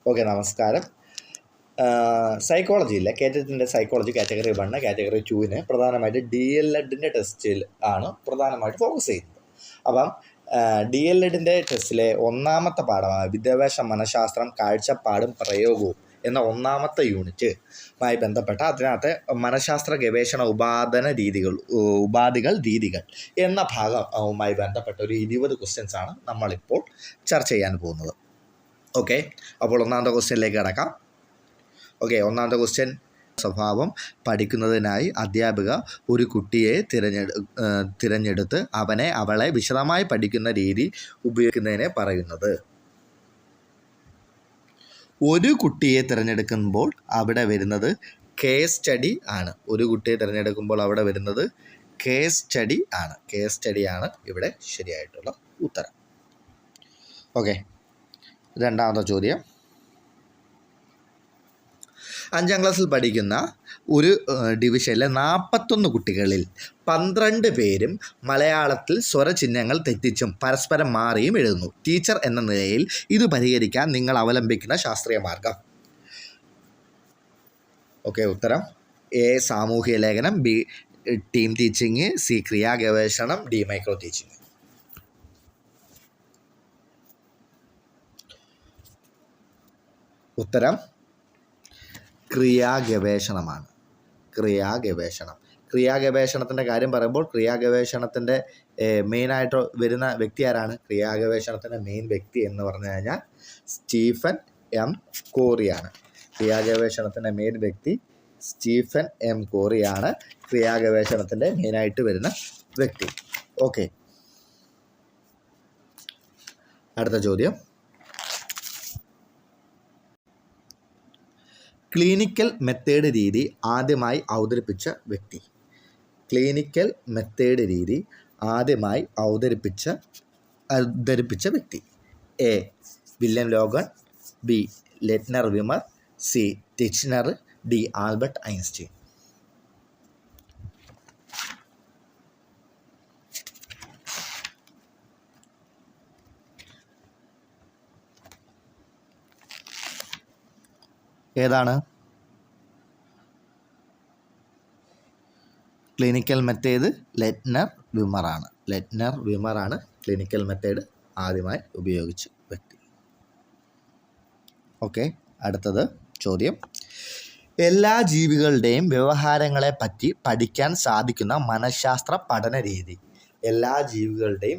Okay, നമസ്കാരം. സൈക്കോളജിയിലെ കേറ്ററ്റിൻ്റെ psychology category 1 category 2 പ്രധാനമായിട്ട് DLEDൻ്റെ ടെസ്റ്റിൽ ആണ് പ്രധാനമായിട്ട് ഫോക്കസ് ചെയ്യുന്നത്. അപ്പം DLEDൻ്റെ ടെസ്റ്റിലെ ഒന്നാമത്തെ പാഠമായ വിദ്യാഭ്യാസ മനഃശാസ്ത്രം കാഴ്ചപ്പാടും പ്രയോഗവും എന്ന ഒന്നാമത്തെ യൂണിറ്റുമായി ബന്ധപ്പെട്ട അതിനകത്ത് മനഃശാസ്ത്ര ഗവേഷണ ഉപാധികൾ രീതികൾ എന്ന ഭാഗവുമായി ബന്ധപ്പെട്ട ഒരു 20 ക്വസ്റ്റ്യൻസാണ് നമ്മളിപ്പോൾ ചർച്ച ചെയ്യാൻ പോകുന്നത്. ഓക്കെ, അപ്പോൾ ഒന്നാമത്തെ ക്വസ്റ്റ്യനിലേക്ക് കിടക്കാം. ഓക്കെ, ഒന്നാമത്തെ ക്വസ്റ്റ്യൻ, സ്വഭാവം പഠിക്കുന്നതിനായി അധ്യാപിക ഒരു കുട്ടിയെ തിരഞ്ഞെടുത്ത് അവളെ വിശദമായി പഠിക്കുന്ന രീതി ഉപയോഗിക്കുന്നതിനെ പറയുന്നത്. ഒരു കുട്ടിയെ തിരഞ്ഞെടുക്കുമ്പോൾ അവിടെ വരുന്നത് കേസ് സ്റ്റഡി ആണ്. ഒരു കുട്ടിയെ തിരഞ്ഞെടുക്കുമ്പോൾ അവിടെ വരുന്നത് കേസ് സ്റ്റഡി ആണ്. കേസ് സ്റ്റഡി ആണ് ഇവിടെ ശരിയായിട്ടുള്ള ഉത്തരം. ഓക്കെ, രണ്ടാമത്തെ ചോദ്യം, 5ാം ക്ലാസ്സിൽ പഠിക്കുന്ന ഒരു ഡിവിഷനിലെ 41 കുട്ടികളിൽ 12 പേരും മലയാളത്തിൽ സ്വരചിഹ്നങ്ങൾ തെറ്റിച്ചും പരസ്പരം മാറിയും എഴുതുന്നു. ടീച്ചർ എന്ന നിലയിൽ ഇത് പരിഹരിക്കാൻ നിങ്ങൾ അവലംബിക്കുന്ന ശാസ്ത്രീയ മാർഗം. ഓക്കെ, ഉത്തരം എ സാമൂഹിക ലേഖനം, ബി ടീം ടീച്ചിങ്, സി ക്രിയാ ഗവേഷണം, ഡി മൈക്രോ ടീച്ചിങ്. ഉത്തരം ക്രിയാഗവേഷണമാണ്. ക്രിയാഗവേഷണത്തിൻ്റെ കാര്യം പറയുമ്പോൾ ക്രിയാഗവേഷണത്തിൻ്റെ മെയിനായിട്ട് വരുന്ന വ്യക്തി ആരാണ്? ക്രിയാഗവേഷണത്തിൻ്റെ മെയിൻ വ്യക്തി എന്ന് പറഞ്ഞു കഴിഞ്ഞാൽ സ്റ്റീഫൻ എം കോറിയാണ്. ക്രിയാഗവേഷണത്തിൻ്റെ മെയിൻ വ്യക്തി സ്റ്റീഫൻ എം കോറിയാണ് ക്രിയാഗവേഷണത്തിൻ്റെ മെയിനായിട്ട് വരുന്ന വ്യക്തി. ഓക്കെ, അടുത്ത ചോദ്യം, ക്ലിനിക്കൽ മെത്തേഡ് രീതി ആദ്യമായി അവതരിപ്പിച്ച വ്യക്തി. ക്ലിനിക്കൽ മെത്തേഡ് രീതി ആദ്യമായി അവതരിപ്പിച്ച വ്യക്തി. A William Logan, B Lightner Witmer, C Titchener, D Albert Einstein. ഏതാണ്? ക്ലിനിക്കൽ മെത്തേഡ് ലെറ്റ്നർ വിമറാണ് ക്ലിനിക്കൽ മെത്തേഡ് ആദ്യമായി ഉപയോഗിച്ച വ്യക്തി. ഓക്കെ, അടുത്തത് ചോദ്യം, എല്ലാ ജീവികളുടെയും വ്യവഹാരങ്ങളെ പറ്റി പഠിക്കാൻ സാധിക്കുന്ന മനഃശാസ്ത്ര പഠന രീതി. എല്ലാ ജീവികളുടെയും